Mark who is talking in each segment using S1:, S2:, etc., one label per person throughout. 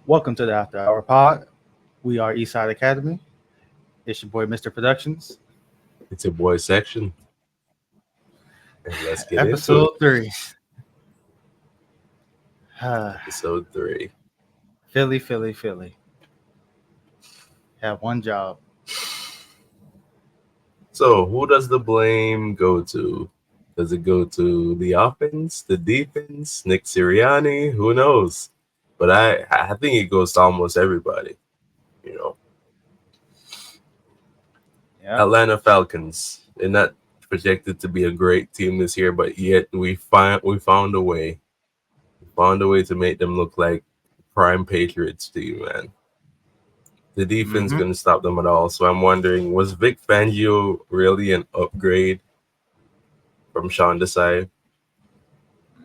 S1: Welcome to the After Hour Pod. We are Eastside Academy. It's your boy, Mr. Productions.
S2: It's a boy section, and let's get into it.
S1: Episode 3.
S2: Episode 3.
S1: Philly, Philly, Philly. Have one job.
S2: So, who does the blame go to? Does it go to the offense, the defense, Nick Sirianni? Who knows? But I think it goes to almost everybody. You know,
S1: Yeah.
S2: Atlanta Falcons. They're not projected to be a great team this year, but yet we found a way. We found a way to make them look like prime Patriots team, man. The defense
S1: Mm-hmm.
S2: couldn't stop them at all. So I'm wondering, was Vic Fangio really an upgrade from Sean Desai?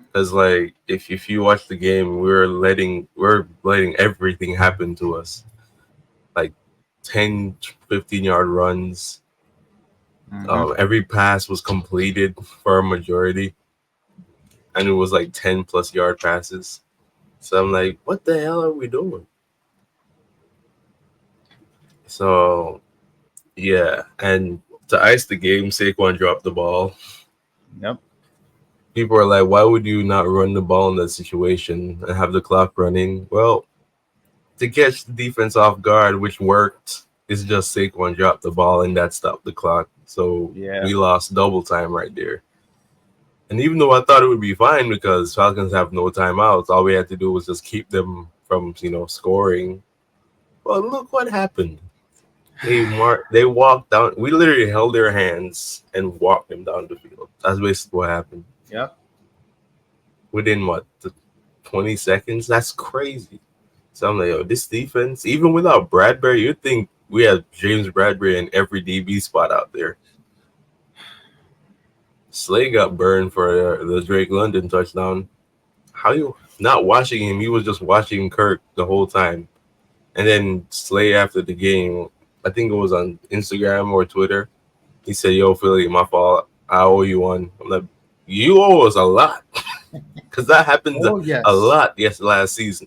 S2: Because like if you watch the game, we're letting everything happen to us. Like 10, 15 yard runs.
S1: Mm-hmm.
S2: Every pass was completed for a majority, and it was like 10 plus yard passes. So I'm like, what the hell are we doing? So yeah, and to ice the game, Saquon dropped the ball.
S1: Yep.
S2: People are like, why would you not run the ball in that situation and have the clock running? Well, to catch the defense off guard, which worked, is just Saquon dropped the ball and that stopped the clock. So
S1: Yeah.
S2: we lost double time right there. And even though I thought it would be fine because Falcons have no timeouts, all we had to do was just keep them from, scoring. Well, look what happened. They walked down. We literally held their hands and walked them down the field. That's basically what happened.
S1: Yep.
S2: Within what, 20 seconds? That's crazy. So I'm like, yo, this defense, even without Bradbury, you'd think we have James Bradbury in every DB spot out there. Slay got burned for the Drake London touchdown. How you not watching him? He was just watching Kirk the whole time. And then Slay after the game, I think it was on Instagram or Twitter, he said, yo, Philly, my fault. I owe you one. I'm like, you owe us a lot. Because that happened
S1: Oh,
S2: a
S1: yes.
S2: lot last season.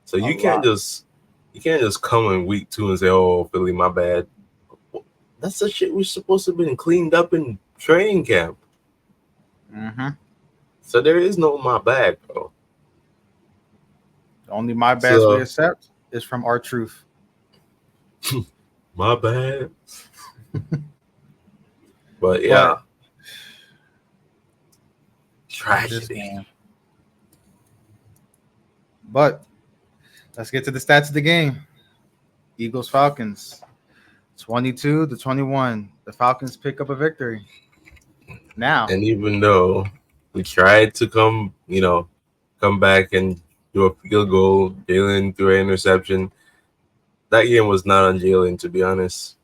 S2: So
S1: A
S2: you can't
S1: lot.
S2: just come in week 2 and say, "Oh, Philly, my bad." That's the shit we're supposed to have been cleaned up in training camp.
S1: Mm-hmm.
S2: So there is no my bad, bro.
S1: The only my bads we
S2: So
S1: accept is from our truth.
S2: my bad. But yeah,
S1: But this
S2: tragedy.
S1: game. But let's get to the stats of the game. Eagles Falcons. 22-21. The Falcons pick up a victory. Now.
S2: And even though we tried to come back and do a field goal, Jalen threw an interception. That game was not on Jalen, to be honest.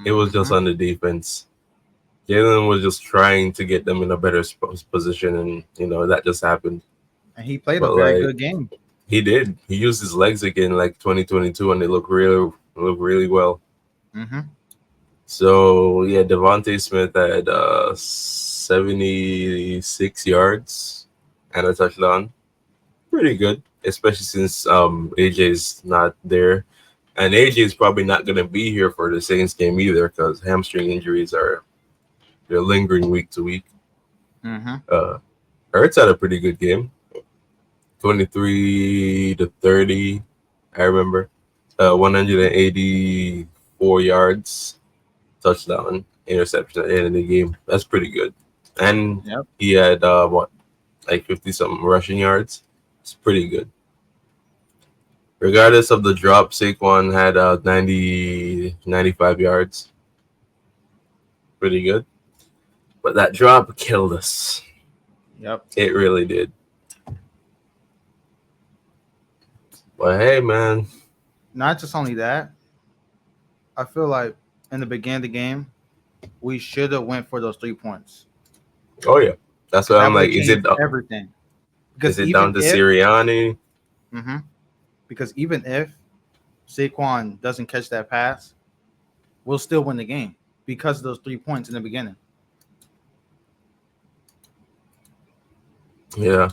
S2: It was just
S1: Mm-hmm.
S2: on the defense. Jalen was just trying to get them in a better position, and that just happened.
S1: And he played a
S2: But
S1: very
S2: like
S1: good game.
S2: he did, he used his legs again, like 2022, and they look really well.
S1: Mm-hmm.
S2: So yeah, Devontae Smith had 76 yards and a touchdown. Pretty good, especially since AJ's not there, and AJ's probably not gonna be here for the Saints game either because hamstring injuries they're lingering week to week.
S1: Mm-hmm.
S2: Uh, Ertz had a pretty good game, 23-30. I remember, 184 yards, touchdown, interception at the end of the game. That's pretty good. And
S1: Yep.
S2: he had like 50 something rushing yards. It's pretty good. Regardless of the drop, Saquon had 95 yards. Pretty good. But that drop killed us.
S1: Yep.
S2: It really did. But hey, man.
S1: Not just only that, I feel like in the beginning of the game, we should have went for those 3 points.
S2: Oh yeah. That's
S1: Because
S2: why
S1: that
S2: I'm
S1: would
S2: like,
S1: have changed everything.
S2: is
S1: Because
S2: it
S1: even
S2: down to
S1: if
S2: Sirianni?
S1: mm-hmm, because even if Saquon doesn't catch that pass, we'll still win the game because of those 3 points in the beginning.
S2: Yeah.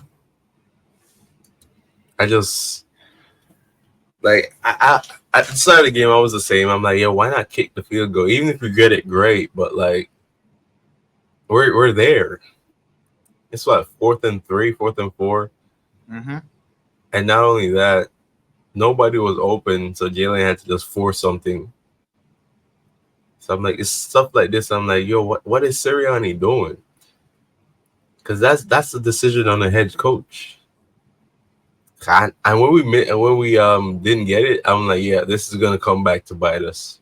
S2: I just Like at the start of the game, I was the same. I'm like, yo, why not kick the field goal? Even if you get it, great. But like, we're there. It's what 4th and 3, 4th and 4,
S1: Mm-hmm.
S2: and not only that, nobody was open, so Jalen had to just force something. So I'm like, it's stuff like this. I'm like, yo, what is Sirianni doing? Because that's the decision on the head coach. And when we didn't get it, I'm like, yeah, this is gonna come back to bite us.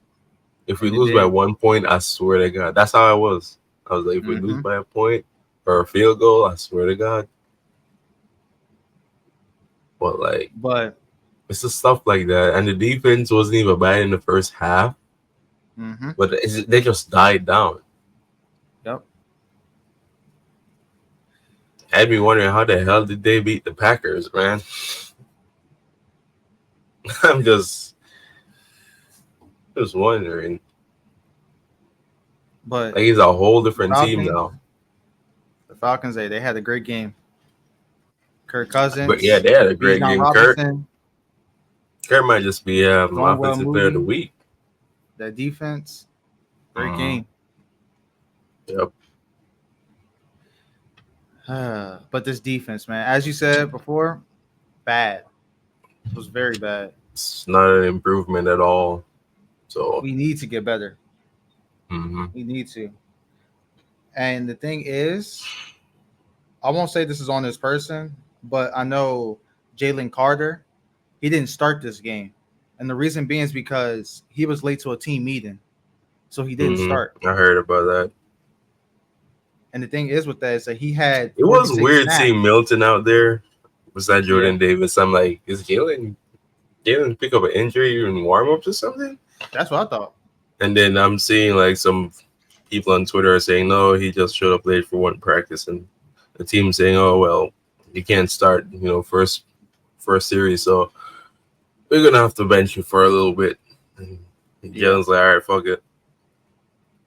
S2: If we
S1: And it
S2: lose by
S1: did.
S2: 1 point, I swear to God, that's how I was. I was like, if we lose
S1: Mm-hmm.
S2: by a point or a field goal, I swear to God. But like,
S1: But
S2: it's just stuff like that, and the defense wasn't even bad in the first half,
S1: mm-hmm.
S2: but they just died down.
S1: Yep.
S2: Had me wondering how the hell did they beat the Packers, man. I'm just wondering.
S1: But
S2: Like, he's a whole different team
S1: Falcons,
S2: now.
S1: the Falcons, they had a great game. Kirk
S2: But yeah,
S1: Cousins,
S2: they had a great
S1: Bijan
S2: game. Kirk
S1: Robinson,
S2: might just be
S1: Well
S2: offensive player of the
S1: Moody,
S2: week.
S1: that defense, great
S2: Mhm.
S1: game.
S2: Yep.
S1: But this defense, man, as you said before, bad. It was very bad.
S2: It's not an improvement at all. So
S1: We need to get better.
S2: mhm.
S1: We need to. And the thing is, I won't say this is on this person, but I know Jalen Carter, he didn't start this game. And the reason being is because he was late to a team meeting. So he didn't start.
S2: I heard about that.
S1: And the thing is with that is that he had
S2: It was
S1: 46
S2: weird seeing
S1: snaps.
S2: Milton out there beside
S1: Yeah,
S2: Jordan Davis. I'm like, is Jalen pick up an injury in warm ups or something?
S1: that's what I thought.
S2: And then I'm seeing like some people on Twitter are saying, no, he just showed up late for one practice, and the team saying, oh well, he can't start, first series, so we're gonna have to bench you for a little bit. And Jalen's like, all right, fuck it.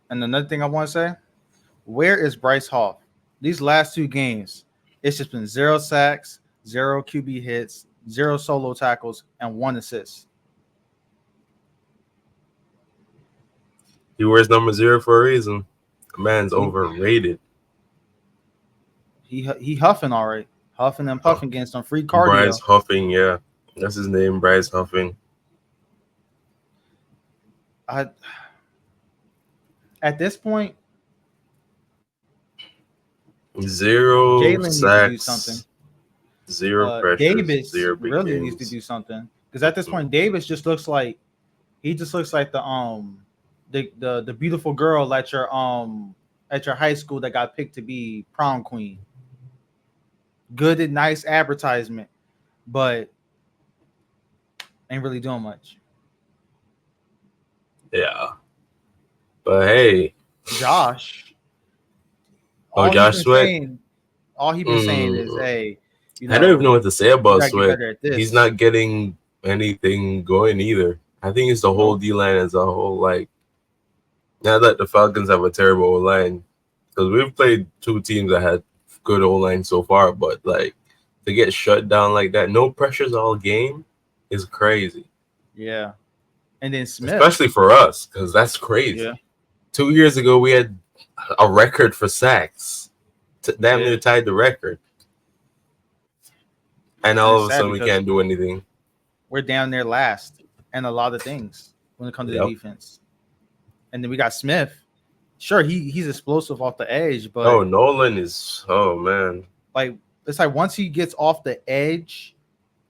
S1: And another thing I want to say, where is Bryce Hall? These last two games, it's just been 0 sacks, 0 QB hits, 0 solo tackles, and 1 assist.
S2: He wears number 0 for a reason. The man's overrated.
S1: He huffing all right, huffing and puffing, getting some free cardio.
S2: Bryce Huffing, yeah, that's his name, Bryce Huffing.
S1: At this point,
S2: 0
S1: Jalen needs to do
S2: sacks,
S1: something.
S2: 0 pressures,
S1: Davis
S2: 0 big
S1: really
S2: games.
S1: needs to do something, because at this point, Davis just looks like the beautiful girl at your high school that got picked to be prom queen. Good and nice advertisement, but ain't really doing much.
S2: Yeah, but hey,
S1: Josh.
S2: Josh Sweat.
S1: All he's been saying is, hey,
S2: I don't even know what to say about Sweat. He's not getting anything going either. I think it's the whole D line as a whole. Like, now that the Falcons have a terrible O line, because we've played two teams that had good O line so far, but like to get shut down like that, no pressures all game, is crazy.
S1: Yeah, and then Smith,
S2: especially for us, because that's crazy.
S1: Yeah.
S2: 2 years ago, we had a record for sacks. Damn near tied the record. And all of a sudden, we can't do anything.
S1: We're down there last and a lot of things when it comes to the defense. And then we got Smith. Sure, he's explosive off the edge, but
S2: Nolan is man.
S1: Like, it's like once he gets off the edge,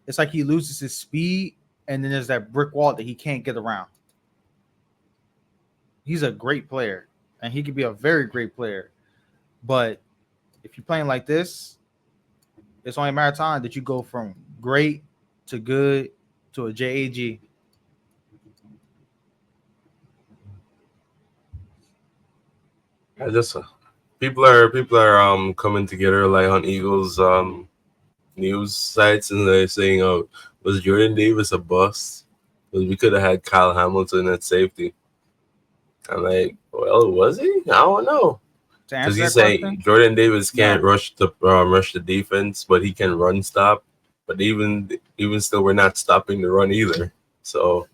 S1: it's like he loses his speed, and then there's that brick wall that he can't get around. He's a great player, and he could be a very great player. But if you're playing like this, it's only a matter of time that you go from great to good to a JAG.
S2: I just people are coming together like on Eagles news sites, and they're saying, "Oh, was Jordan Davis a bust? Because we could have had Kyle Hamilton at safety." I'm like, well, was he? I don't know. Because he's saying Jordan Davis can't rush the defense, but he can run stop. But even still, we're not stopping the run either. So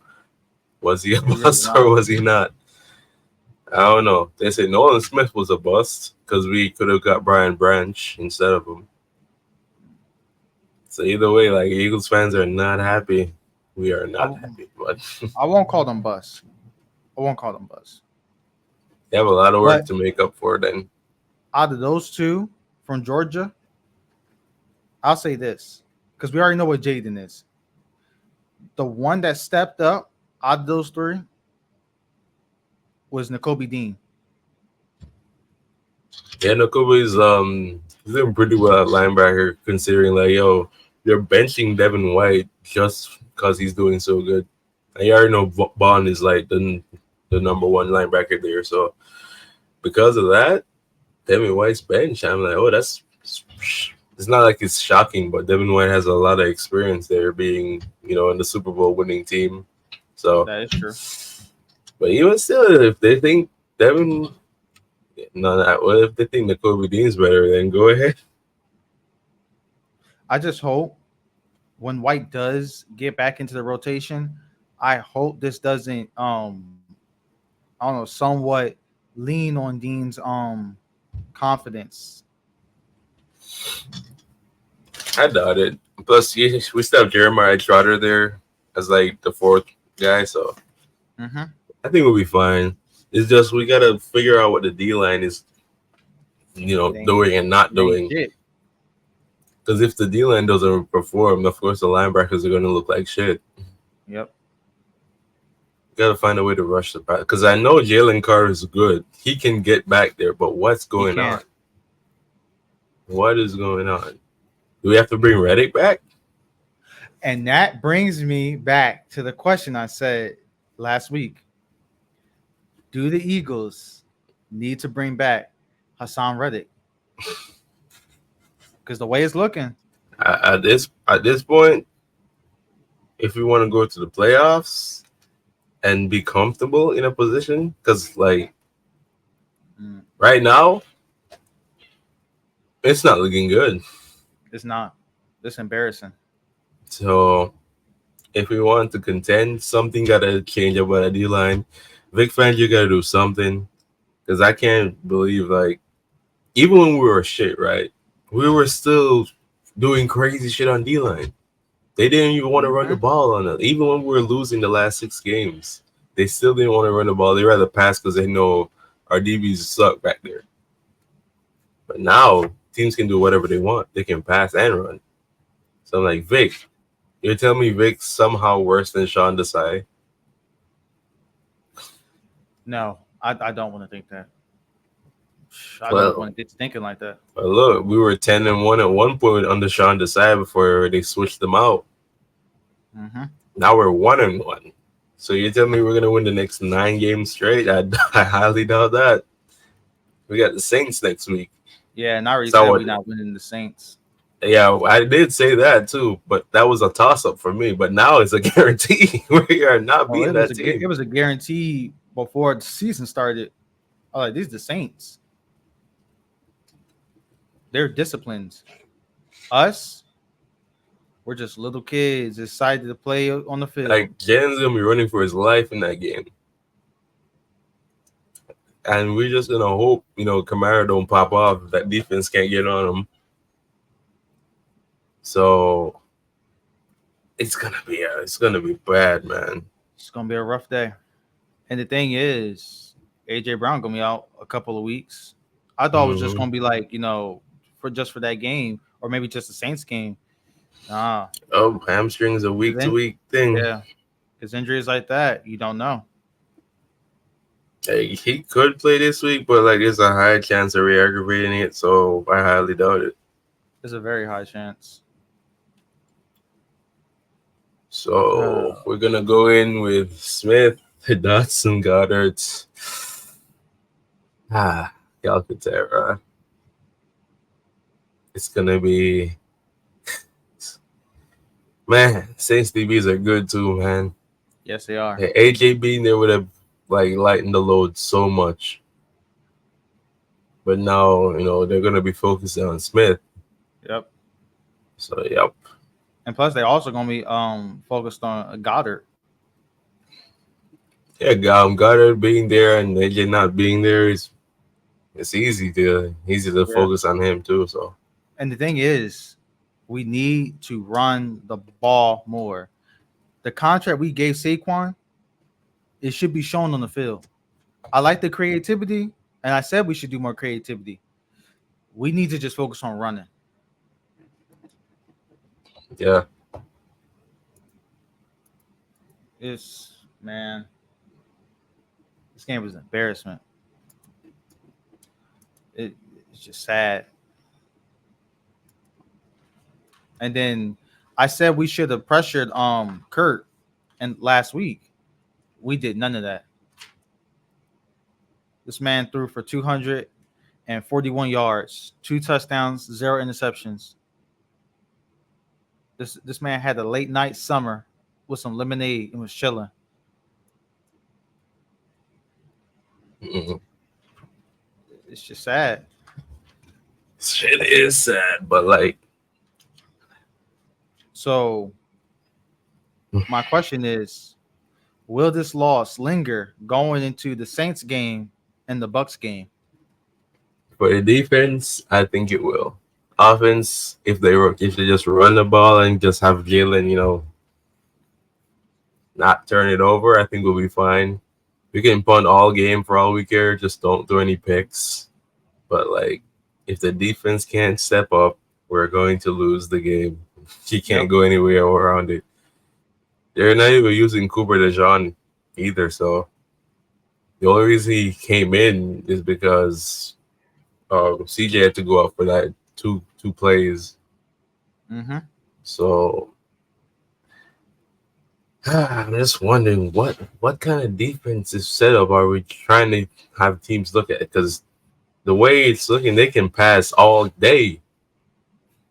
S2: was he a
S1: He really
S2: bust or
S1: not.
S2: was he not? I don't know. They say Nolan Smith was a bust because we could have got Brian Branch instead of him. So either way, like Eagles fans are not happy. We are
S1: I,
S2: not happy, but
S1: I won't call them bust. I won't call them bust.
S2: they have a lot of
S1: But
S2: work to make up for. Then
S1: out of those two from Georgia, I'll say this because we already know what Jaden is. The one that stepped up out of those three was N'Kobe Dean.
S2: yeah, Nakobe's he's doing pretty well at linebacker considering like you're benching Devin White just because he's doing so good. And you already know Bond is like the number one linebacker there, so because of that, Devin White's bench. I'm like, oh, that's it's not like it's shocking, but Devin White has a lot of experience there, being in the Super Bowl winning team. So,
S1: That is true.
S2: but even still, if they think Devin, no, not well, if they think N'Kobe Dean's better, then go ahead.
S1: I just hope when White does get back into the rotation, I hope this doesn't I don't know, somewhat lean on Dean's confidence.
S2: I doubt it. Plus, we still have Jeremiah Trotter there as like the fourth guy, so
S1: Mm-hmm.
S2: I think we'll be fine. It's just we gotta figure out what the D line is,
S1: It ain't
S2: doing and not
S1: it ain't
S2: doing.
S1: shit.
S2: Because if the D line doesn't perform, of course the linebackers are going to look like shit.
S1: Yep.
S2: Got to find a way to rush the pass. Because I know Jalen Carter is good; he can get back there. But what's
S1: He
S2: going on?
S1: can't.
S2: What is going on? Do we have to bring Reddick back?
S1: And that brings me back to the question I said last week. Do the Eagles need to bring back Hassan Reddick? Because the way it's looking,
S2: At this point, if we want to go to the playoffs and be comfortable in a position, because like
S1: mm,
S2: right now, it's not looking good.
S1: it's not. It's embarrassing.
S2: So if we want to contend, something gotta change about the D line. Vic Fangio gotta do something because I can't believe like even when we were shit, right? We were still doing crazy shit on D line. They didn't even want to run the
S1: Mm-hmm.
S2: ball on it. Even when we were losing the last 6 games, they still didn't want to run the ball. They rather pass because they know our DBs suck back there. But now teams can do whatever they want. They can pass and run. So I'm like, Vic, you're telling me Vic's somehow worse than Sean Desai?
S1: No, I don't want to think that. I don't
S2: Well,
S1: want to get to thinking like that.
S2: look, we were 10-1 at one point under Sean Desai before they switched them out.
S1: Mm-hmm.
S2: Now we're 1-1. So you tell me we're gonna win the next 9 games straight? I highly doubt that. We got the Saints next week.
S1: Yeah, and I already
S2: So
S1: said
S2: what?
S1: we're not winning the Saints.
S2: Yeah, I did say that too, but that was a toss up for me. But now it's a guarantee. We are not
S1: Oh,
S2: beating that team.
S1: it was a guarantee before the season started. Oh, like, these are the Saints. They're disciplined. Us, we're just little kids excited to play on the field.
S2: Like Jaden's gonna be running for his life in that game, and we're just gonna hope Kamara don't pop off. That defense can't get on him. So it's gonna be bad, man.
S1: It's gonna be a rough day. And the thing is, AJ Brown gonna be out a couple of weeks. I thought it was just
S2: Hmm.
S1: gonna be like, for that game, or maybe just the Saints game. Nah,
S2: Oh, hamstring's a
S1: because
S2: week to
S1: then
S2: week thing.
S1: yeah, because injuries like that, you don't know.
S2: Hey, he could play this week, but like there's a high chance of re-aggravating it, so I highly doubt it.
S1: There's a very high chance.
S2: So we're gonna go in with Smith, Dotson, Goddard, Calcaterra. It's gonna be man. Saints DBs are good too, man.
S1: Yes, they are.
S2: Yeah, AJ being there would have like lightened the load so much, but now they're gonna be focusing on Smith.
S1: Yep.
S2: So yep.
S1: And plus, they also gonna be focused on Goddard.
S2: Yeah, Goddard being there and AJ not being there is it's easy to
S1: Yeah.
S2: focus on him too. So
S1: And the thing is, we need to run the ball more. The contract we gave Saquon, it should be shown on the field. I like the creativity, and I said we should do more creativity. We need to just focus on running.
S2: yeah,
S1: It's man, this game was an embarrassment. It, it's just sad. And then I said we should have pressured Kurt and last week. We did none of that. This man threw for 241 yards, 2 touchdowns, 0 interceptions. This man had a late night summer with some lemonade and was chilling.
S2: mm,
S1: It's just sad.
S2: shit is sad, but like
S1: So my question is, will this loss linger going into the Saints game and the Bucks game?
S2: for the defense, I think it will. Offense, if they just run the ball and just have Jalen, not turn it over, I think we'll be fine. We can punt all game for all we care. Just don't throw any picks. But like, if the defense can't step up, we're going to lose the game. He can't
S1: Yep.
S2: go anywhere around it. They're not even using Cooper DeJean either. So the only reason he came in is because CJ had to go out for that two plays.
S1: Mm-hmm.
S2: So I'm just wondering what kind of defensive setup are we trying to have teams look at? Because the way it's looking, they can pass all day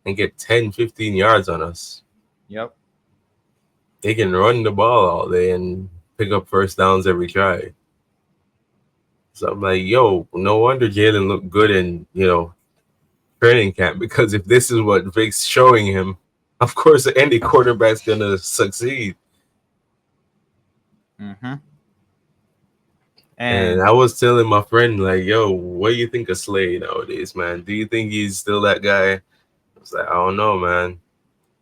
S2: and get 10, 15 yards on us.
S1: Yep.
S2: They can run the ball all day and pick up first downs every try. So I'm like, yo, no wonder Jalen looked good in, training camp, because if this is what Vic's showing him, of course any quarterback's gonna succeed.
S1: Mm-hmm.
S2: And
S1: And
S2: I was telling my friend, like, yo, what do you think of Slade nowadays, man? Do you think he's still that guy? I was like, I don't know, man.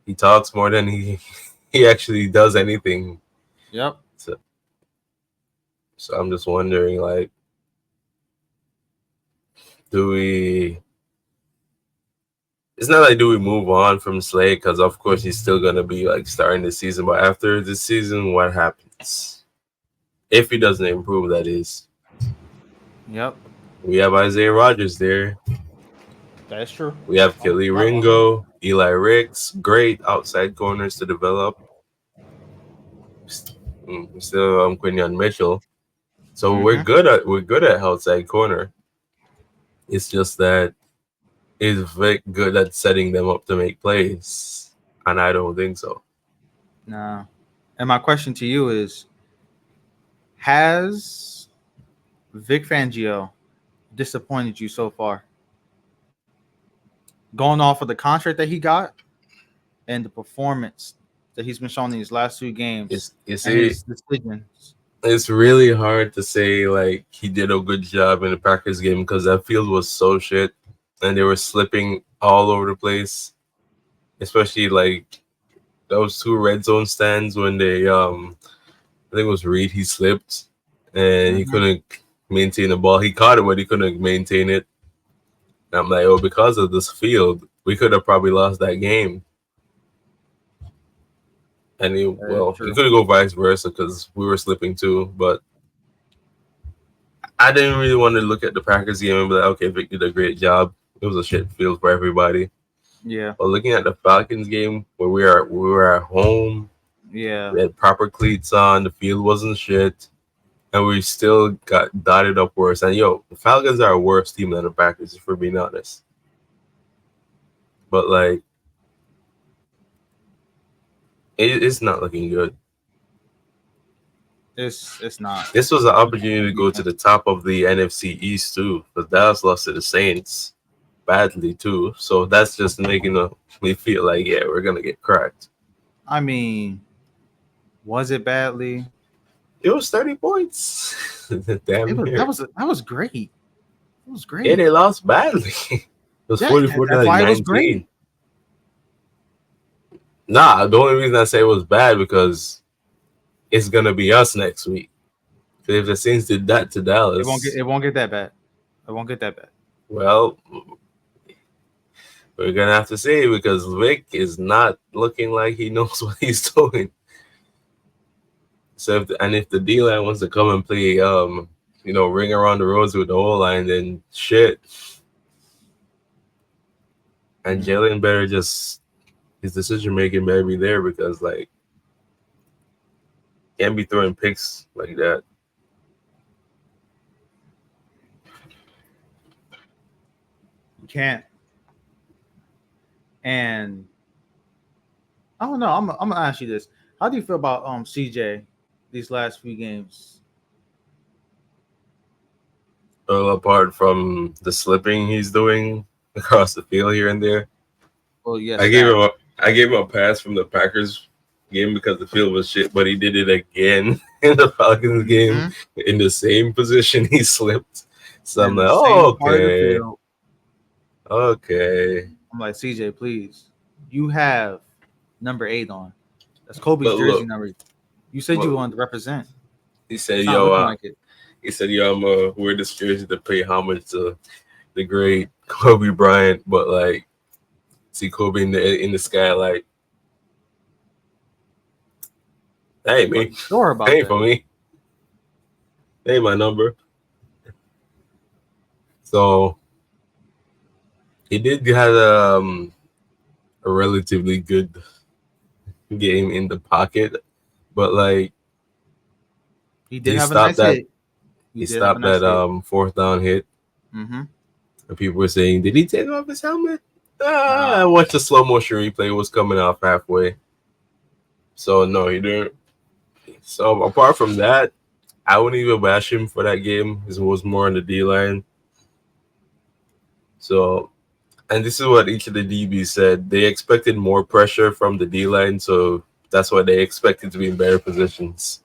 S2: He talks more than he he actually does anything.
S1: yep.
S2: So, so I'm just wondering, like, do we? It's not like do we move on from Slade, because of course he's still gonna be like starting the season. But after this season, what happens if he doesn't improve? That is,
S1: Yep.
S2: we have Isaiah Rogers there.
S1: That's true.
S2: We have
S1: I'm
S2: Kelly
S1: not wrong there.
S2: Ringo, Eli Ricks, great outside corners to develop. Still, Quinion Mitchell. So
S1: Mm-hmm.
S2: we're good at outside corner. It's just that is Vic good at setting them up to make plays, and I don't think so.
S1: Nah. And my question to you is, has Vic Fangio disappointed you so far? Going off of the contract that he got and the performance that he's been showing in these last 2 games
S2: It's you
S1: and
S2: see,
S1: his decisions.
S2: it's really hard to say like he did a good job in the Packers game because that field was so shit, and they were slipping all over the place. Especially like those two red zone stands when they I think it was Reed, he slipped and he
S1: Mm-hmm.
S2: couldn't maintain the ball. He caught it, but he couldn't maintain it. And I'm like, oh, because of this field, we could have probably lost that game. And
S1: That is
S2: it
S1: true.
S2: could go vice versa because we were slipping too. But I didn't really want to look at the Packers game and be like, okay, Vic did a great job. It was a shit field for everybody.
S1: Yeah.
S2: But looking at the Falcons game where we were at home,
S1: Yeah.
S2: we had proper cleats on, the field wasn't shit, and we still got dotted up worse. And yo, the Falcons are a worse team than the Packers, if we're being honest. But like, it's not looking good.
S1: It's not.
S2: This was an
S1: It's not
S2: opportunity
S1: the
S2: to go to
S1: defense.
S2: the top of the NFC East too, because Dallas lost to the Saints badly too. So that's just making me feel like, yeah, we're gonna get cracked.
S1: I mean, was it badly?
S2: It was 30 points.
S1: It
S2: Damn
S1: was
S2: near.
S1: that was great. It was
S2: Yeah,
S1: great.
S2: they lost badly. It was
S1: Yeah,
S2: 44 to
S1: that's
S2: like
S1: why it was
S2: 19.
S1: great.
S2: Nah, the only reason I say it was bad because it's gonna be us next week. So if the Saints did that to Dallas,
S1: It won't get that bad. It won't get that bad.
S2: well, we're gonna have to see because Vic is not looking like he knows what he's doing. So if the D line wants to come and play, ring around the roses with the O line, then shit. And
S1: Mm.
S2: Jalen better just his decision making better be there because like can't be throwing picks like that.
S1: You can't. And I don't know. I'm gonna ask you this: how do you feel about CJ these last few games?
S2: Well, apart from the slipping he's doing across the field here and there,
S1: Well, yes,
S2: I gave
S1: that.
S2: him a I gave him a pass from the Packers game because the field was shit, but he did it again in the Falcons game
S1: Hmm.
S2: in the same position he slipped. So I'm
S1: And
S2: like,
S1: the
S2: oh,
S1: same part of the
S2: okay,
S1: field.
S2: okay.
S1: I'm like, CJ, please. You have number 8 on. That's Kobe's
S2: But
S1: jersey
S2: look,
S1: number. You said
S2: but
S1: you wanted to represent.
S2: he said,
S1: It's not
S2: yo,
S1: looking like it.
S2: he said, yo, I'm wear this jersey to pay homage to the great Kobe Bryant, but like see Kobe in the sky, like, that ain't
S1: Are
S2: me,
S1: you sure
S2: that
S1: about
S2: ain't
S1: that?
S2: for me, that ain't my number. So he did have a relatively good game in the pocket, but like
S1: He did
S2: he
S1: have a
S2: stopped
S1: nice
S2: that
S1: hit. He
S2: he
S1: did have a
S2: stopped
S1: nice
S2: that
S1: hit.
S2: fourth down hit,
S1: Mm-hmm.
S2: and people were saying, did he take off his helmet? I
S1: Nah.
S2: watched the slow motion replay. It was coming off halfway, so no, he didn't. So apart from that, I wouldn't even bash him for that game. It was more on the D line. So, and this is what each of the DBs said. They expected more pressure from the D line, so that's why they expected to be in better positions.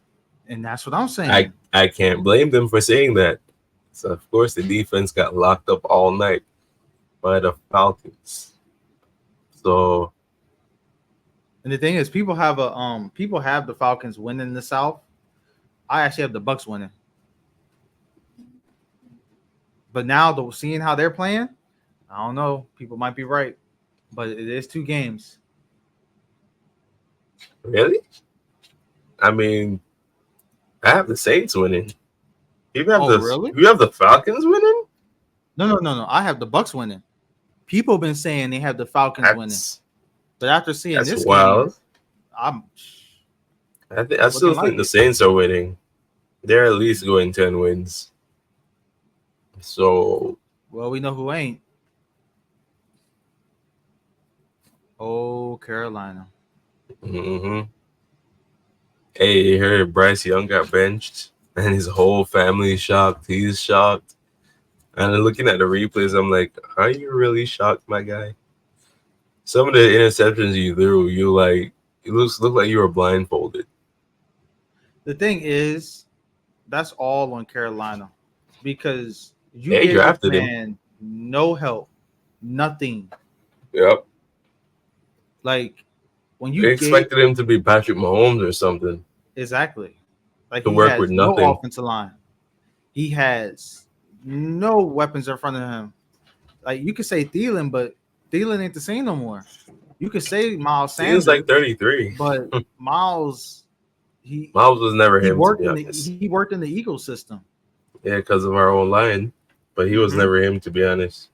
S1: And that's what I'm
S2: I
S1: saying.
S2: I can't blame them for saying that. So of course the defense got locked up all night by the Falcons. So
S1: And the thing is, people have the Falcons winning the South. I actually have the Bucks winning. But now seeing how they're playing, I don't know. People might be right. But it is 2 games.
S2: really, I mean, I have the Saints winning.
S1: Oh, really?
S2: You have the Falcons winning.
S1: No. I have the Bucks winning. People been saying they have the Falcons winning.
S2: That's
S1: But after seeing
S2: that's
S1: this game,
S2: wild.
S1: I'm
S2: I
S1: it's
S2: still
S1: looking
S2: think
S1: like
S2: the
S1: it.
S2: Saints are winning. They're at least going 10 wins. So
S1: Well, we know who ain't. Oh, Carolina.
S2: hmm hey, you heard Bryce Young got benched, and his whole family is shocked. He's shocked. And then looking at the replays, I'm like, are you really shocked, my guy? Some of the interceptions you threw, it look like you were blindfolded.
S1: The thing is, that's all on Carolina because you
S2: They
S1: gave this
S2: drafted him.
S1: man no help, nothing.
S2: Yep.
S1: Like when you
S2: They
S1: gave
S2: expected him to be Patrick Mahomes or something
S1: exactly, like
S2: to
S1: he
S2: work with
S1: has no
S2: nothing.
S1: offensive line. He has no weapons in front of him. Like you could say Thielen, but Thielen ain't the same no more. You could say Miles
S2: Seems like
S1: Sanders,
S2: 33.
S1: but Miles he
S2: Miles was never him, to be honest.
S1: he worked in the Eagle system.
S2: Yeah, because of our own line. But he was
S1: Hmm.
S2: never him, to be honest.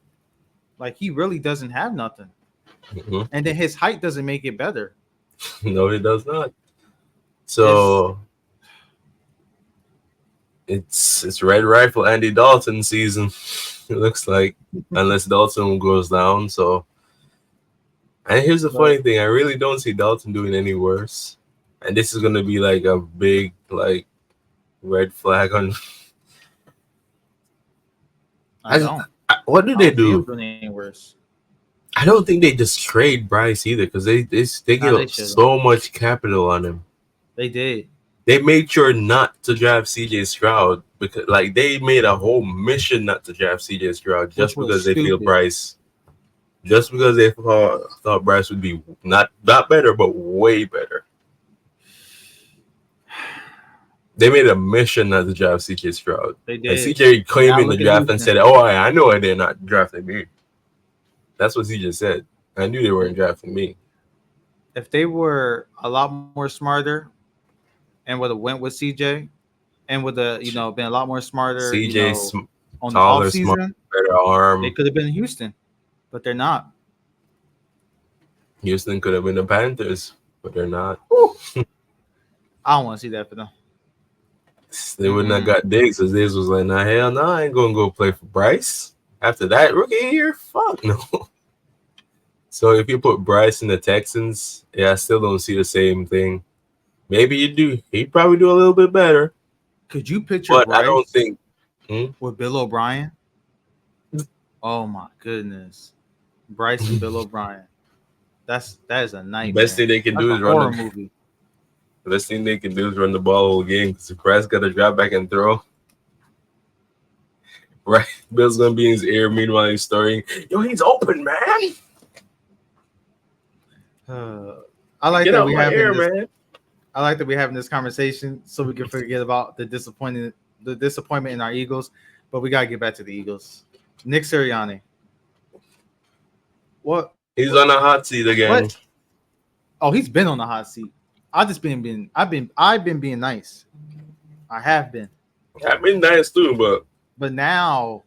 S1: Like he really doesn't have nothing,
S2: Hmm.
S1: and then his height doesn't make it better.
S2: No, he does not.
S1: It's
S2: So it's Red Rifle Andy Dalton season. It looks like, unless Dalton goes down. So, and here's the
S1: but
S2: funny thing: I really don't see Dalton doing any worse. And this is gonna be like a big red flag on.
S1: I don't.
S2: What do
S1: I
S2: they
S1: don't see him
S2: do?
S1: doing any worse.
S2: I don't think they just trade Bryce either because they
S1: Nah,
S2: give
S1: they
S2: up
S1: should have.
S2: so much capital on him.
S1: They did.
S2: they made sure not to draft CJ Stroud because like they made a whole mission not to draft CJ Stroud
S1: which
S2: just
S1: was
S2: because they feel
S1: stupid.
S2: Bryce, just because they thought Bryce would be not better but way better. They made a mission not to draft CJ Stroud.
S1: They
S2: And
S1: did.
S2: CJ
S1: And
S2: came
S1: now
S2: in the
S1: look at
S2: draft and
S1: Houston.
S2: said, "Oh, I know they're not drafting me." That's what CJ said. I knew they weren't drafting me.
S1: If they were a lot more smarter and would have went with CJ and would have, been a lot more smarter,
S2: CJ
S1: on the off
S2: taller, smarter,
S1: season,
S2: better
S1: they
S2: arm.
S1: could have been Houston, but they're not.
S2: Houston could have been the Panthers, but they're not.
S1: Whew. I don't want to see that for them.
S2: They wouldn't have
S1: Mm-mm.
S2: got Diggs because Diggs was like, nah, hell no, I ain't gonna go play for Bryce. After that rookie year, fuck no. So if you put Bryce in the Texans, yeah, I still don't see the same thing. Maybe you do. He'd probably do a little bit better,
S1: Could you picture
S2: but I don't
S1: Bryce
S2: think.
S1: with Bill O'Brien? Oh my goodness, Bryce and Bill O'Brien. That is a
S2: Best
S1: nightmare.
S2: thing they can
S1: That's
S2: do
S1: a
S2: is run
S1: horror
S2: the.
S1: movie.
S2: Best thing they can do is run the ball all game because if Bryce got to drop back and throw, right? Bill's gonna be in his ear. Meanwhile, he's starting. Yo, he's open, man.
S1: I like
S2: Get
S1: that
S2: out
S1: we
S2: my
S1: having
S2: ear,
S1: this.
S2: man.
S1: I like that we're having this conversation so we can forget about the disappointment in our Eagles. But we gotta get back to the Eagles. Nick Sirianni. What?
S2: He's on a hot seat again.
S1: What? Oh, he's been on the hot seat. I just I've been being nice. I have been.
S2: I've been nice too, but
S1: But now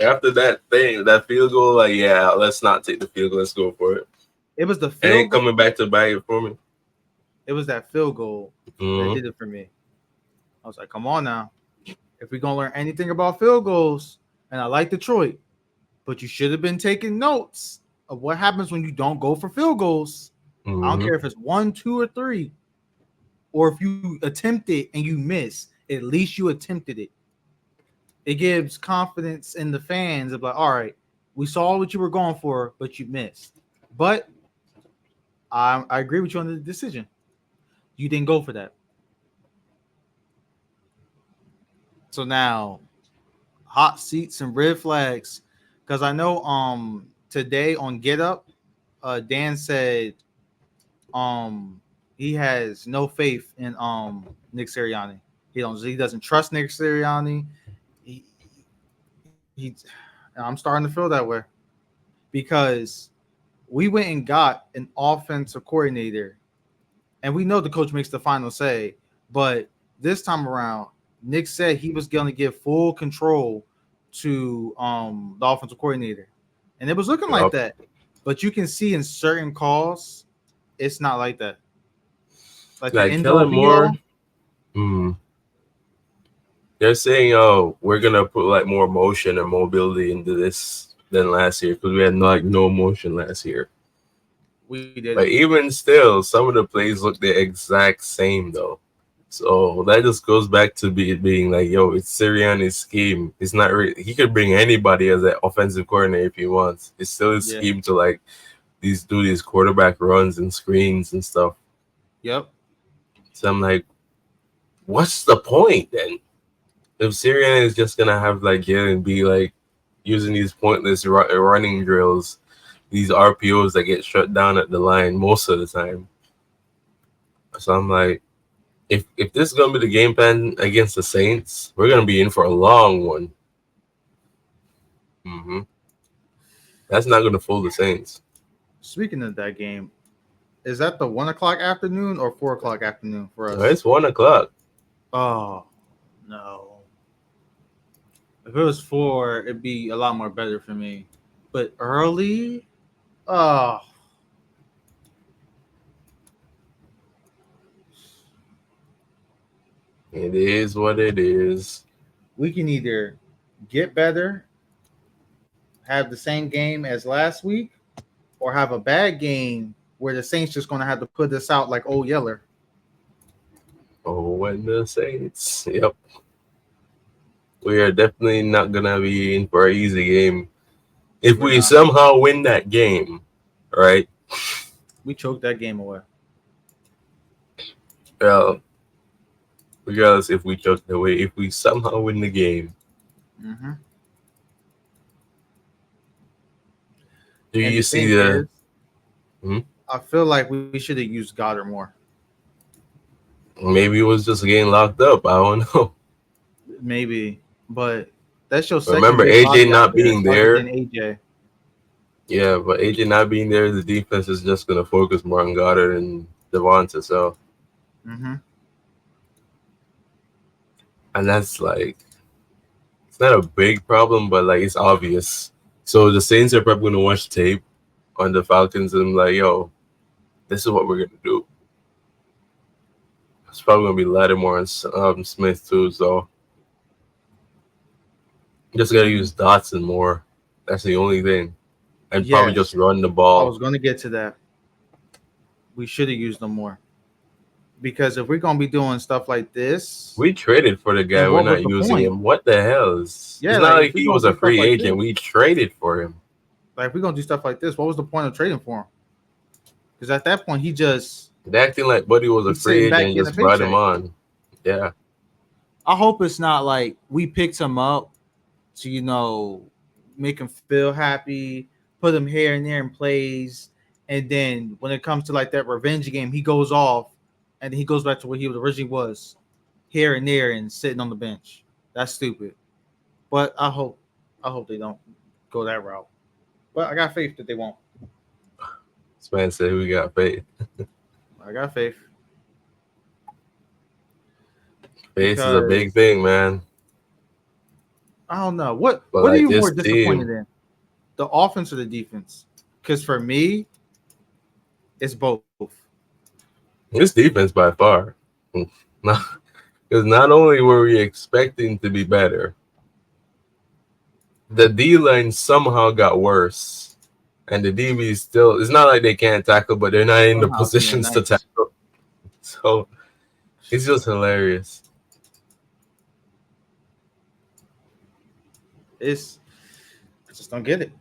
S2: after that thing, that field goal, like, yeah, let's not take the field goal. Let's go for it.
S1: it was the
S2: And
S1: field
S2: ain't
S1: goal.
S2: coming back to bag it for me.
S1: It was that field goal that
S2: Mm-hmm.
S1: did it for me. I was like, come on now. If we're gonna learn anything about field goals, and I like Detroit, but you should have been taking notes of what happens when you don't go for field goals. I don't
S2: Mm-hmm.
S1: care if it's 1, 2, or 3, or if you attempt it and you miss. At least you attempted it. It gives confidence in the fans of like, all right, we saw what you were going for, but you missed. But I agree with you on the decision. You didn't go for that. So now, hot seats and red flags, because I know today on Get Up, Dan said he has no faith in Nick Sirianni. He doesn't trust Nick Sirianni. He, he I'm starting to feel that way because we went and got an offensive coordinator, and we know the coach makes the final say, but this time around, Nick said he was going to give full control to the offensive coordinator, and it was looking like
S2: Yep.
S1: that. But you can see in certain calls, it's not like that. Like the
S2: Like
S1: end all
S2: Kellen
S1: be
S2: Moore,
S1: all.
S2: they're saying, oh, we're gonna put like more motion and mobility into this than last year because we had like no motion last year.
S1: We didn't.
S2: But even still, some of the plays look the exact same though. So that just goes back to being like, yo, it's Sirianni's scheme. It's not really. He could bring anybody as an offensive coordinator if he wants. It's still his
S1: Yeah.
S2: scheme to like do these quarterback runs and screens and stuff.
S1: Yep.
S2: So I'm like, what's the point then? If Sirianni is just gonna have like and be like using these pointless running drills, these RPOs that get shut down at the line most of the time. So I'm like, if this is gonna be the game plan against the Saints, we're gonna be in for a long one. Mm-hmm. That's not gonna fool the Saints.
S1: Speaking of that game, is that the 1 o'clock afternoon or 4 o'clock afternoon for us?
S2: It's 1 o'clock.
S1: Oh no. If it was 4, it'd be a lot more better for me. But early, oh,
S2: It is what it is.
S1: we can either get better, have the same game as last week, or have a bad game where the Saints just gonna have to put this out like old Yeller.
S2: Oh, and the Saints. Yep. We are definitely not gonna be in for an easy game. If
S1: We're
S2: we
S1: not.
S2: somehow win that game, right?
S1: We choked that game away.
S2: Well, regardless if we choke it away. If we somehow win the game,
S1: Hmm.
S2: do
S1: And
S2: you
S1: the
S2: see
S1: thing
S2: the?
S1: is,
S2: Hmm?
S1: I feel like we should have used Goddard more.
S2: Maybe it was just getting locked up. I don't know.
S1: Maybe, but that's your second
S2: Remember
S1: big
S2: AJ
S1: body out
S2: not
S1: there,
S2: being
S1: other than
S2: there.
S1: AJ.
S2: Yeah, but AJ not being there, the defense is just gonna focus more on Goddard and Devonta. So,
S1: Hmm.
S2: and that's like it's not a big problem, but like it's obvious. So the Saints are probably gonna watch tape on the Falcons and like, yo, this is what we're gonna do. It's probably gonna be Lattimore and Smith too. So you just gotta use Dotson more. That's the only thing, and probably just
S1: Yes,
S2: run the
S1: I
S2: ball.
S1: was going to get to that. We should have used them more because if we're going to be doing stuff like this,
S2: We traded for the guy.
S1: then
S2: We're
S1: what was
S2: not
S1: the
S2: using
S1: point?
S2: him. What the hell is? It's
S1: Yeah,
S2: not
S1: like if
S2: like
S1: we're
S2: he
S1: going
S2: was
S1: to
S2: a
S1: do stuff
S2: free
S1: like
S2: agent.
S1: this,
S2: We traded for him.
S1: like if we're going to do stuff like this, what was the point of trading for him? Because at that point,
S2: They acting like Buddy was a
S1: he's
S2: free
S1: sitting
S2: agent
S1: back
S2: and
S1: getting a
S2: just brought him
S1: paycheck.
S2: on. Yeah,
S1: I hope it's not like we picked him up to make him feel happy, put him here and there in plays, and then when it comes to like that revenge game, he goes off, and then he goes back to what he originally was, here and there and sitting on the bench. That's stupid. But I hope they don't go that route. But I got faith that they won't.
S2: this man said we got faith.
S1: I got faith
S2: Faith is a big
S1: because
S2: thing, man.
S1: I don't know
S2: But
S1: what are
S2: like
S1: you more
S2: this
S1: disappointed
S2: team,
S1: in, the offense or the defense? Because for me, it's both.
S2: this defense by far. Because not only were we expecting to be better, the D line somehow got worse. And the DB still, it's not like they can't tackle, but they're not in the
S1: Somehow it's being
S2: positions to
S1: nice.
S2: tackle. So it's just hilarious.
S1: It's I just don't get it.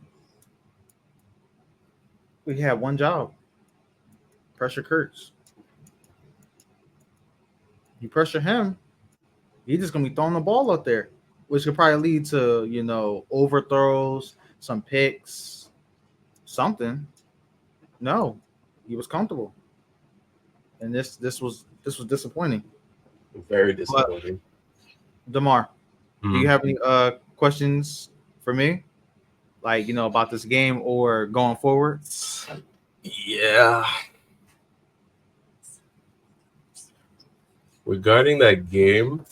S1: We had one job: pressure Kurtz. You pressure him, he's just gonna be throwing the ball up there, which could probably lead to overthrows, some picks, something. No, he was comfortable, and this was disappointing.
S2: Very
S1: But
S2: disappointing.
S1: Demar, do you
S2: Hmm.
S1: have any questions for me, like about this game or going forward?
S2: Yeah. Regarding that game,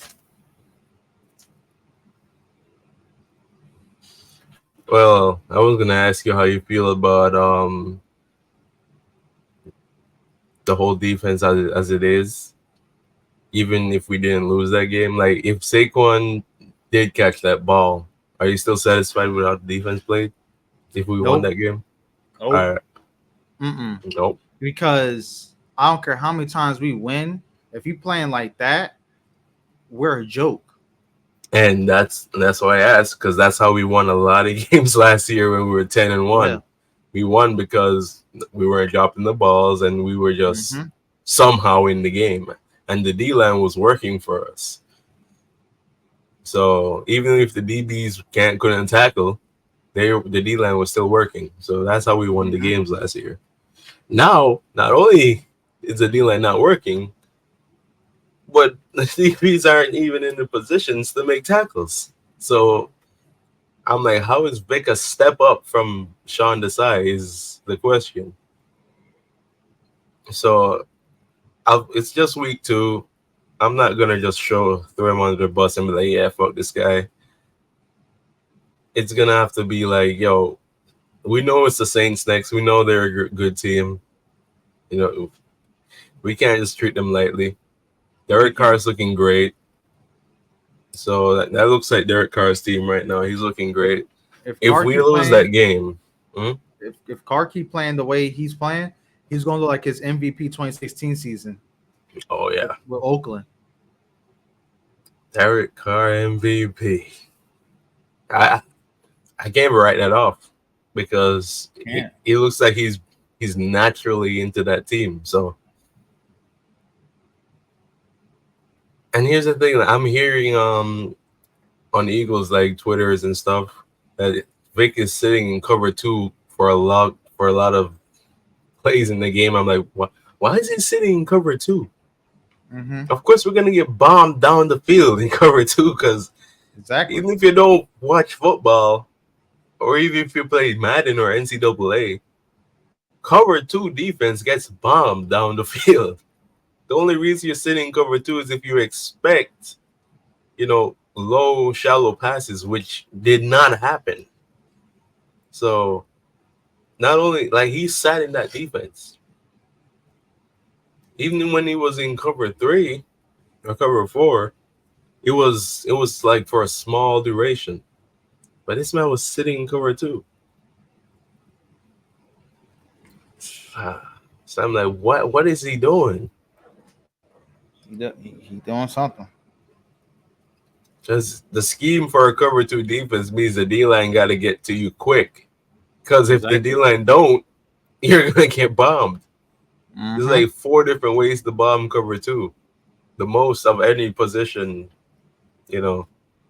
S2: well, I was gonna ask you how you feel about the whole defense as it is, even if we didn't lose that game. Like if Saquon did catch that ball, are you still satisfied with how the defense played? If we won
S1: Nope,
S2: that game?
S1: nope,
S2: All right.
S1: mm-mm.
S2: Nope.
S1: Because I don't care how many times we win. If you playing like that, we're a joke.
S2: And that's why I asked, because that's how we won a lot of games last year when we were 10-1.
S1: Yeah.
S2: We won because we weren't dropping the balls and we were just
S1: Hmm.
S2: somehow in the game. And the D line was working for us. So even if the DBs couldn't tackle, the D line was still working. So that's how we won the
S1: Hmm.
S2: games last year. Now, not only is the D line not working, but the DBs aren't even in the positions to make tackles. So I'm like, how is Vic a step up from Sean Desai is the question. So it's just week 2. I'm not gonna just throw him under the bus and be like, yeah, fuck this guy. It's gonna have to be like, yo, we know it's the Saints next. We know they're a good team. You know, we can't just treat them lightly.
S1: We
S2: Derek Carr
S1: can.
S2: is looking great. So that looks like Derek Carr's team right now. He's looking great.
S1: If
S2: If
S1: Carr
S2: we
S1: keep
S2: lose
S1: playing,
S2: that game, hmm?
S1: if Carr keep playing the way he's playing, he's gonna look like his MVP 2016 season
S2: Oh yeah,
S1: with Oakland.
S2: Derek Carr MVP. I I can't even write that off because
S1: Can't.
S2: it looks like he's naturally into that team. So And here's the thing that I'm hearing on Eagles like Twitters and stuff that Vic is sitting in cover two for a lot of plays in the game. I'm like, what? Why is he sitting in cover two?
S1: Mm-hmm.
S2: Of course, we're gonna get bombed down the field in cover two because
S1: Exactly.
S2: even if you don't watch football or even if you play Madden or NCAA, cover two defense gets bombed down the field. The only reason you're sitting in cover two is if you expect, low, shallow passes, which did not happen. So not only like he sat in that defense, even when he was in cover three or cover four, it was like for a small duration. But this man was sitting in cover two. So I'm like, what is he doing?
S1: He doing something.
S2: Because the scheme for a cover two defense means the D line got to get to you quick. Because if the D
S1: Exactly.
S2: line don't, you're gonna get bombed. There's
S1: Mm-hmm.
S2: like four different ways to bomb cover two, the most of any position, you know,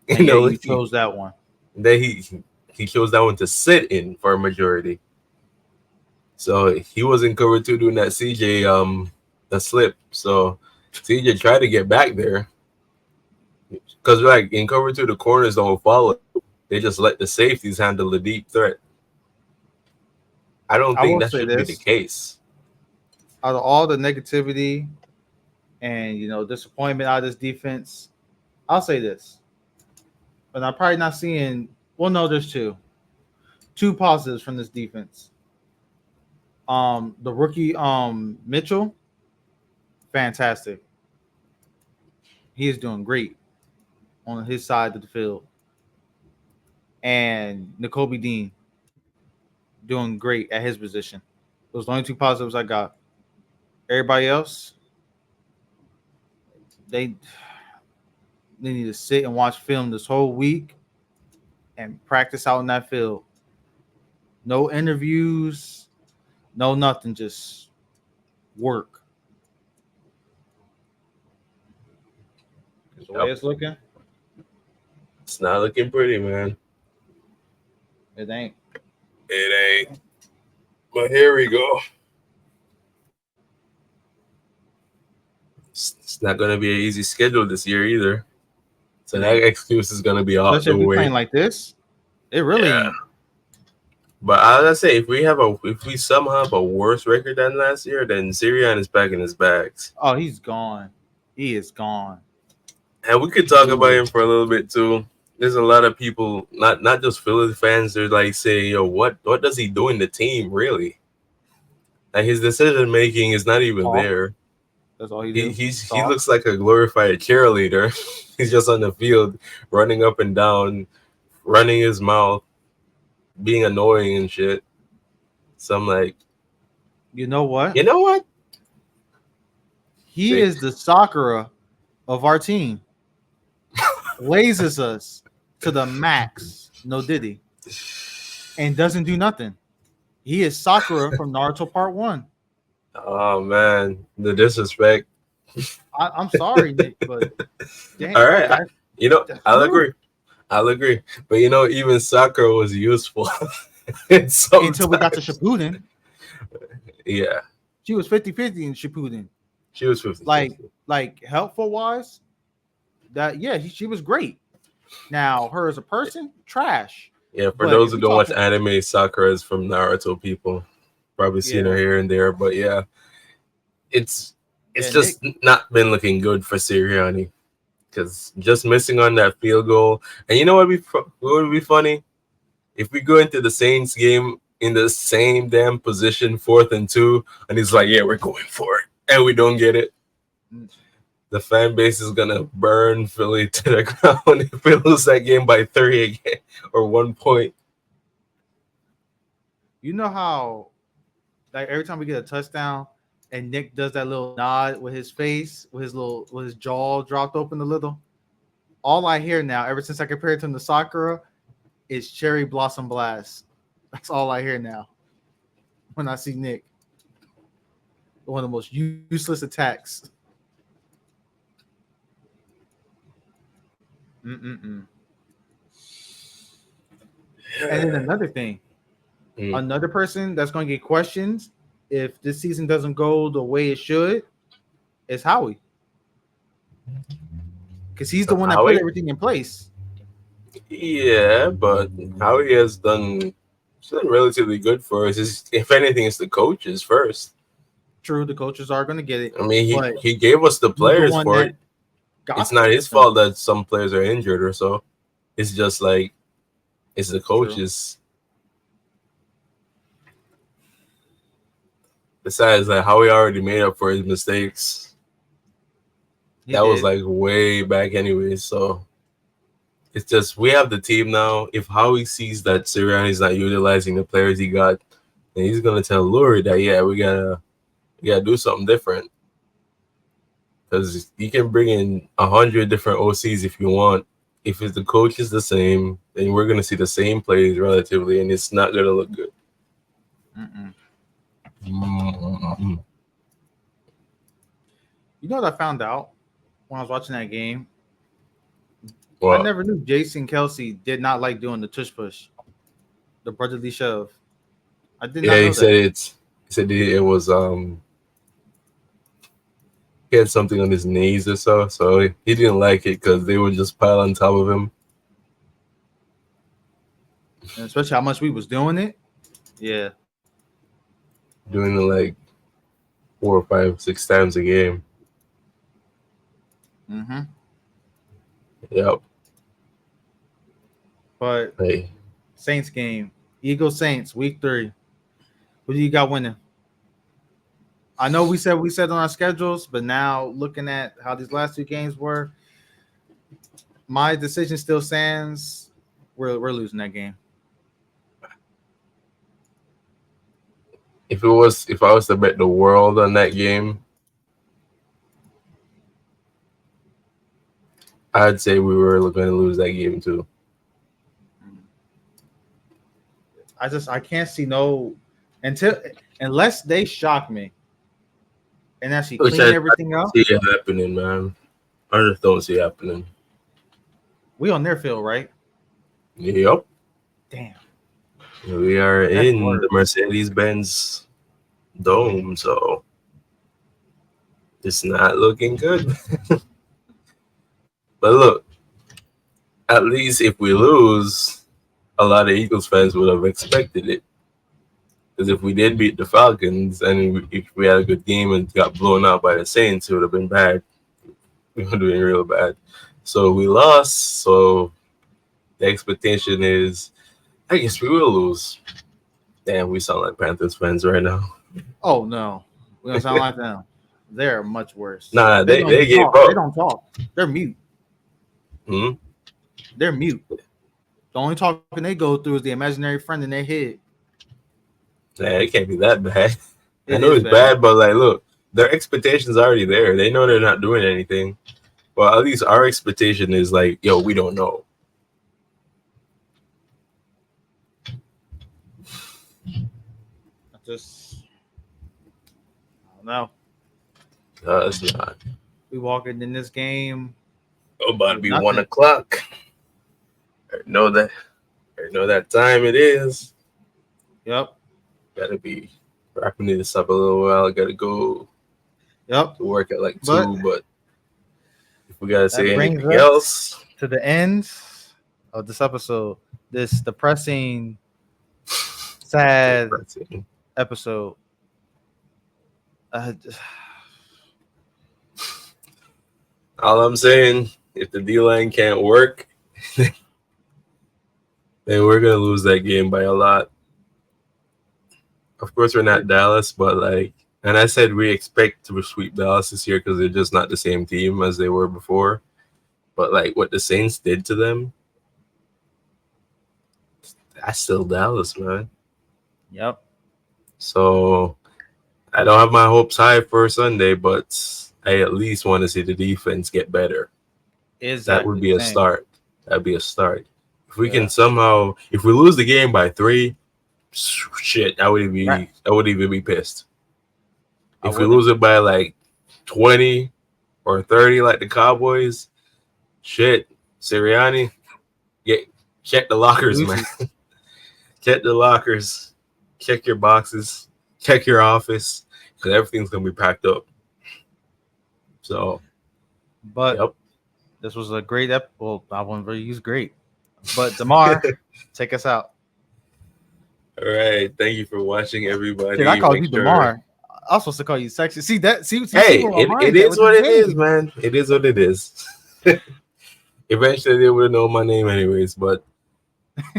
S1: And
S2: in the
S1: yet you
S2: league.
S1: chose that one.
S2: Then he chose that one to sit in for a majority. So he was in cover two doing that CJ the slip. So CJ tried to get back there because like in cover two the corners don't follow. They just let the safeties handle the deep threat. I don't
S1: I
S2: think
S1: will
S2: that
S1: say
S2: should be the
S1: this:
S2: case.
S1: out of all the negativity and disappointment out of this defense, I'll say this, and I'm probably not seeing. Well, no, there's two positives from this defense. The rookie Mitchell, fantastic. He is doing great on his side of the field, and N'Kobe Dean doing great at his position. Those are the only two positives I got. Everybody else, they they need to sit and watch film this whole week and practice out in that field. No interviews, no nothing, just work. Because the way
S2: Yep.
S1: it's looking,
S2: It's not looking pretty, man.
S1: it ain't.
S2: It ain't. But here we go. It's not gonna be an easy schedule this year either. So
S1: It
S2: that
S1: ain't.
S2: excuse is gonna be out
S1: Especially
S2: the
S1: if we playing
S2: way.
S1: like this, it really
S2: Yeah.
S1: ain't.
S2: But as I say, if we somehow have a worse record than last year, then Sirian is back in his bags.
S1: Oh, he's gone. He is gone.
S2: And we could talk about
S1: Literally.
S2: him for a little bit too. There's a lot of people, not just Philly fans, they're like saying, yo, what does he do in the team really? Like his decision making is not even
S1: Talk.
S2: there.
S1: That's all he
S2: He
S1: do.
S2: he's he
S1: Talk.
S2: looks like a glorified cheerleader. He's just on the field running up and down, running his mouth, being annoying and shit. So I'm like,
S1: You know what?
S2: you know what?
S1: He
S2: See,
S1: is the Sakura of our team. Lasers us to the max. No Diddy. And doesn't do nothing. He is Sakura from Naruto Part 1.
S2: oh man, the disrespect.
S1: I'm sorry, Nick, but
S2: All
S1: damn,
S2: right,
S1: that's
S2: I'll
S1: true.
S2: agree. I'll agree. But even Sakura was useful
S1: Until we got to
S2: sometimes.
S1: Shippuden.
S2: Yeah,
S1: She was 50-50 in Shippuden.
S2: she was 50
S1: Like
S2: 50.
S1: like helpful wise, that yeah, she was great. Now her as a person, trash.
S2: Yeah, for
S1: But
S2: those
S1: if
S2: who
S1: we
S2: don't watch
S1: talking,
S2: anime, Sakura is from Naruto people. Probably seen her
S1: yeah,
S2: here and there, but yeah, it's
S1: yeah,
S2: it's
S1: Nick,
S2: just not been looking good for Sirianni because just missing on that field goal. And you know what would be funny if we go into the Saints game in the same damn position, 4th and 2, and he's like, "Yeah, we're going for it," and we don't get it. The fan base is gonna burn Philly to the ground if we lose that game by 3 again or 1 point.
S1: you know how like every time we get a touchdown and Nick does that little nod with his face, with his jaw dropped open a little. All I hear now, ever since I compared him to Sakura, is Cherry Blossom Blast. That's all I hear now when I see Nick. One of the most useless attacks. Mm-mm-mm. And then another thing,
S2: Mm.
S1: another person that's going to get questions if this season doesn't go the way it should is Howie, because he's the one that put
S2: Howie?
S1: everything in place.
S2: Yeah, but Howie has done relatively good for us. If anything, it's the coaches first.
S1: True, the coaches are going to get it,
S2: I mean, he
S1: but
S2: he gave us the
S1: he's the
S2: players
S1: one
S2: for
S1: that
S2: it. It's
S1: got
S2: not his
S1: them.
S2: fault that some players are injured or so. It's just like it's the
S1: True.
S2: coaches. Besides, like Howie already made up for his mistakes.
S1: He
S2: That was
S1: did.
S2: like way back anyway. So it's just we have the team now. If Howie sees that Sirianni's not utilizing the players he got, then he's gonna tell Lurie that yeah, we gotta do something different. Because you can bring in 100 different OCs if you want. If it's the coach is the same, then we're gonna see the same plays relatively, and it's not gonna look good.
S1: Mm-mm.
S2: Mm-mm.
S1: You know what I found out when I was watching that game? I
S2: Well,
S1: never knew Jason Kelsey did not like doing the tush push, the brotherly shove. I did
S2: yeah,
S1: not
S2: he
S1: know
S2: said
S1: that.
S2: it was he had something on his knees or so, so he didn't like it because they would just pile on top of him.
S1: And especially how much we was doing it. Yeah.
S2: Doing it like 4 or 5, 6 times a game.
S1: Mm-hmm.
S2: Yep.
S1: But
S2: Hey,
S1: Saints game, Eagles Saints, week 3. Who do you got winning? I know we said on our schedules, but now looking at how these last 2 games were, my decision still stands. We're losing that game.
S2: if I was to bet the world on that game, I'd say we were going to lose that game too.
S1: I can't see no until unless they shock me and actually
S2: Which I
S1: clean everything
S2: don't
S1: up.
S2: see it happening, man. I just don't see it happening.
S1: We on their field, right?
S2: Yep.
S1: Damn,
S2: We are
S1: that's
S2: in the
S1: worse.
S2: Mercedes Benz Dome, so it's not looking good. But look, at least if we lose, a lot of Eagles fans would have expected it. Because if we did beat the Falcons and if we had a good game and got blown out by the Saints, it would have been bad. We were doing real bad. So we lost. So the expectation is, I guess we will lose. Damn, we sound like Panthers fans right now.
S1: Oh no, we don't sound like them. They're much worse.
S2: Nah,
S1: They
S2: they,
S1: don't
S2: they
S1: even
S2: gave
S1: talk. They
S2: up.
S1: don't talk. They're mute.
S2: Hmm?
S1: They're mute. The only talking they go through is the imaginary friend in their head.
S2: Nah, it can't be that bad. I
S1: It
S2: know
S1: is
S2: it's
S1: bad.
S2: bad, but like, look, their expectations are already there. They know they're not doing anything. Well, at least our expectation is like, yo, we don't know.
S1: I just I don't know.
S2: It's not.
S1: We walking in this game
S2: About to
S1: with
S2: be 1
S1: nothing.
S2: o'clock. I know that. I know that time it is.
S1: Yep.
S2: Gotta be wrapping this up a little while. I gotta go
S1: Yep.
S2: to work at like
S1: But
S2: 2. But if we gotta
S1: that
S2: say
S1: brings
S2: anything
S1: us
S2: else,
S1: to the end of this episode. This depressing, sad
S2: depressing.
S1: episode. Uh,
S2: All I'm saying, if the D line can't work, then we're gonna lose that game by a lot. Of course, we're not Dallas, but like, and I said we expect to sweep Dallas this year because they're just not the same team as they were before. But like what the Saints did to them, that's still Dallas, man.
S1: yep.
S2: So I don't have my hopes high for Sunday, but I at least want to see the defense get better. That would
S1: Exactly.
S2: be a
S1: Same.
S2: start. That'd be a start. If we can
S1: Yeah.
S2: somehow, if we lose the game by 3, shit,
S1: Right.
S2: I would even be pissed.
S1: I
S2: If we
S1: wouldn't.
S2: lose it by like 20 or 30, like the Cowboys, shit, Sirianni, check the lockers, man.
S1: Deuces.
S2: Check the lockers. Check your boxes. Check your office, because everything's gonna be packed up. So,
S1: But
S2: yep.
S1: this was a great well, I wouldn't really use great. But Damar, take us out.
S2: All right. Thank you for watching,
S1: Shit, I
S2: everybody.
S1: called
S2: Make
S1: you
S2: sure.
S1: Damar. I was supposed to call you sexy. See that? See
S2: Hey,
S1: where my
S2: it
S1: mind's at
S2: is
S1: with
S2: what
S1: this
S2: it is,
S1: game.
S2: man. It is what it is. Eventually, they would know my name, anyways. But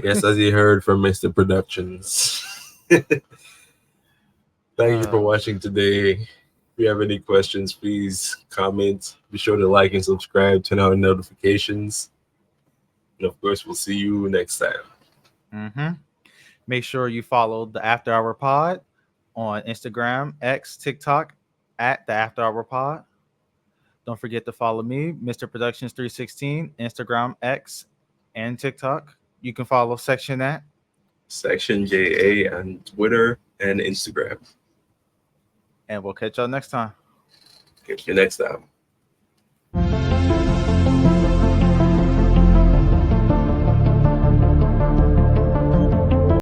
S2: yes, as you heard from Mr. Productions. Thank you for
S1: Uh,
S2: watching today. If you have any questions, please comment. Be sure to like and subscribe, turn on notifications. And of course, we'll see you next time.
S1: mm-hmm. Make sure you follow the After Hour Pod on Instagram, X, TikTok at the After Hour Pod. Don't forget to follow me, Mr. Productions 316, Instagram, X, and TikTok. You can follow Section at,
S2: Section JA on Twitter and Instagram.
S1: and we'll catch y'all next time.
S2: Catch you next time.